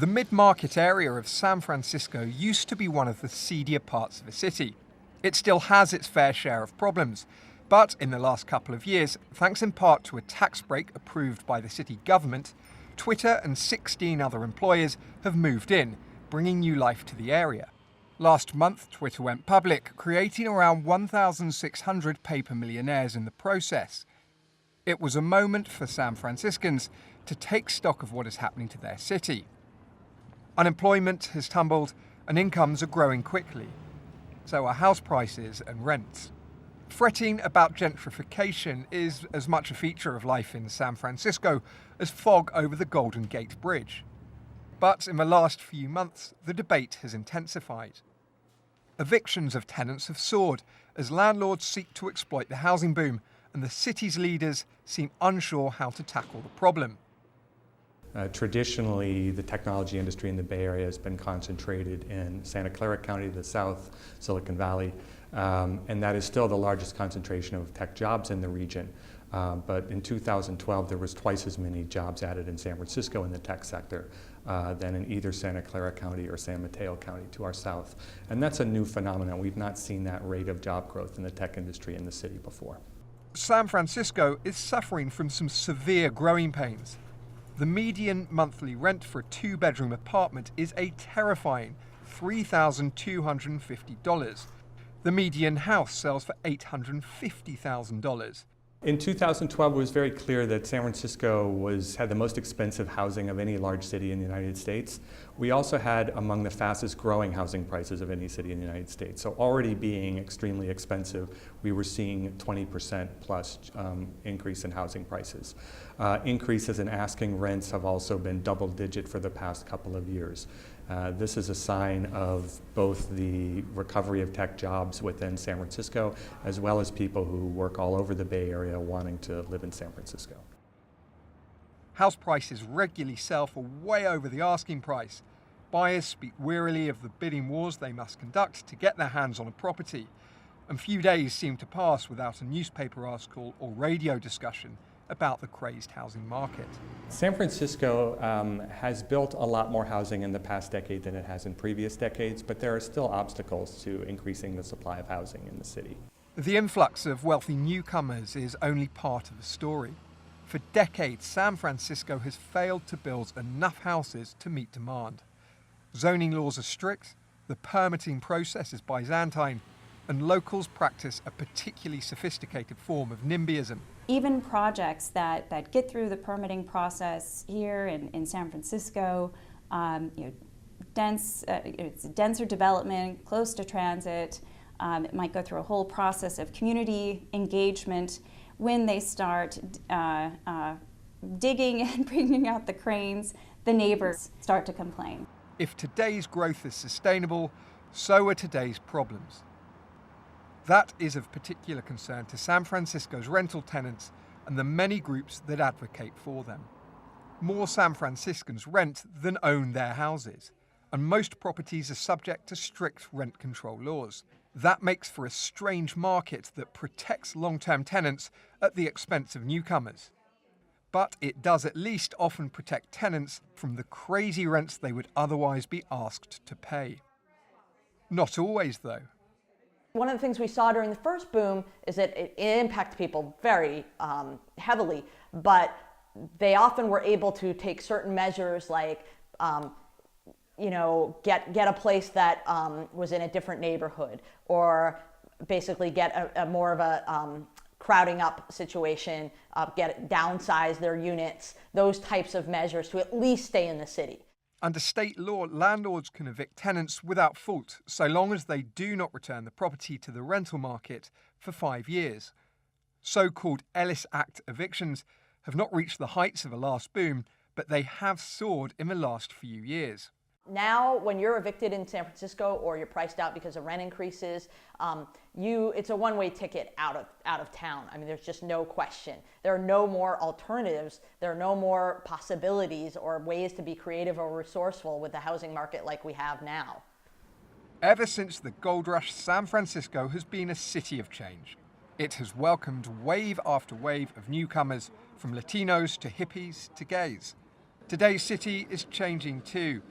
The mid-market area of San Francisco used to be one of the seedier parts of the city. It still has its fair share of problems, but in the last couple of years, thanks in part to a tax break approved by the city government, Twitter and 16 other employers have moved in, bringing new life to the area. Last month, Twitter went public, creating around 1,600 paper millionaires in the process. It was a moment for San Franciscans to take stock of what is happening to their city. Unemployment has tumbled and incomes are growing quickly. So are house prices and rents. Fretting about gentrification is as much a feature of life in San Francisco as fog over the Golden Gate Bridge. But in the last few months, the debate has intensified. Evictions of tenants have soared as landlords seek to exploit the housing boom, and the city's leaders seem unsure how to tackle the problem. Traditionally, the technology industry in the Bay Area has been concentrated in Santa Clara County, the South, Silicon Valley, and that is still the largest concentration of tech jobs in the region. But in 2012, there was twice as many jobs added in San Francisco in the tech sector than in either Santa Clara County or San Mateo County to our south. And that's a new phenomenon. We've not seen that rate of job growth in the tech industry in the city before. San Francisco is suffering from some severe growing pains. The median monthly rent for a two-bedroom apartment is a terrifying $3,250. The median house sells for $850,000. In 2012, it was very clear that San Francisco had the most expensive housing of any large city in the United States. We also had among the fastest growing housing prices of any city in the United States. So already being extremely expensive, we were seeing 20% plus increase in housing prices. Increases in asking rents have also been double digit for the past couple of years. This is a sign of both the recovery of tech jobs within San Francisco, as well as people who work all over the Bay Area wanting to live in San Francisco. House prices regularly sell for way over the asking price. Buyers speak wearily of the bidding wars they must conduct to get their hands on a property. And few days seem to pass without a newspaper article or radio discussion about the crazed housing market. San Francisco has built a lot more housing in the past decade than it has in previous decades, but there are still obstacles to increasing the supply of housing in the city. The influx of wealthy newcomers is only part of the story. For decades, San Francisco has failed to build enough houses to meet demand. Zoning laws are strict, the permitting process is Byzantine, and locals practice a particularly sophisticated form of NIMBYism. Even projects that get through the permitting process here in San Francisco, it's denser development, close to transit, it might go through a whole process of community engagement. When they start digging and bringing out the cranes, the neighbors start to complain. If today's growth is sustainable, so are today's problems. That is of particular concern to San Francisco's rental tenants and the many groups that advocate for them. More San Franciscans rent than own their houses, and most properties are subject to strict rent control laws. That makes for a strange market that protects long-term tenants at the expense of newcomers. But it does at least often protect tenants from the crazy rents they would otherwise be asked to pay. Not always, though. One of the things we saw during the first boom is that it impacted people very heavily, but they often were able to take certain measures like, get a place that was in a different neighborhood, or basically get a more of a crowding up situation, downsize their units, those types of measures to at least stay in the city. Under state law, landlords can evict tenants without fault, so long as they do not return the property to the rental market for 5 years. So-called Ellis Act evictions have not reached the heights of the last boom, but they have soared in the last few years. Now, when you're evicted in San Francisco or you're priced out because of rent increases, it's a one-way ticket out of town. I mean, there's just no question. There are no more alternatives. There are no more possibilities or ways to be creative or resourceful with the housing market like we have now. Ever since the gold rush, San Francisco has been a city of change. It has welcomed wave after wave of newcomers, from Latinos to hippies to gays. Today's city is changing too.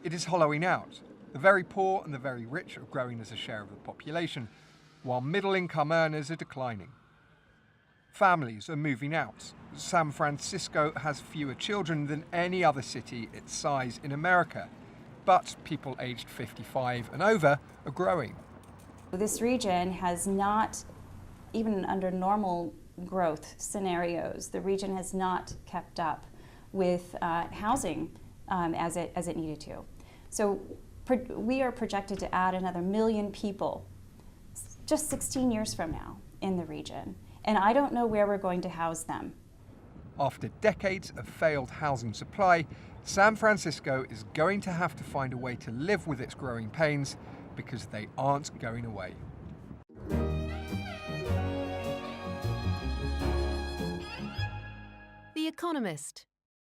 It is hollowing out. The very poor and the very rich are growing as a share of the population, while middle-income earners are declining. Families are moving out. San Francisco has fewer children than any other city its size in America, but people aged 55 and over are growing. This region has not, even under normal growth scenarios, the region has not kept up with housing as it needed to. So we are projected to add another 1 million people just 16 years from now in the region. And I don't know where we're going to house them. After decades of failed housing supply, San Francisco is going to have to find a way to live with its growing pains because they aren't going away. The Economist.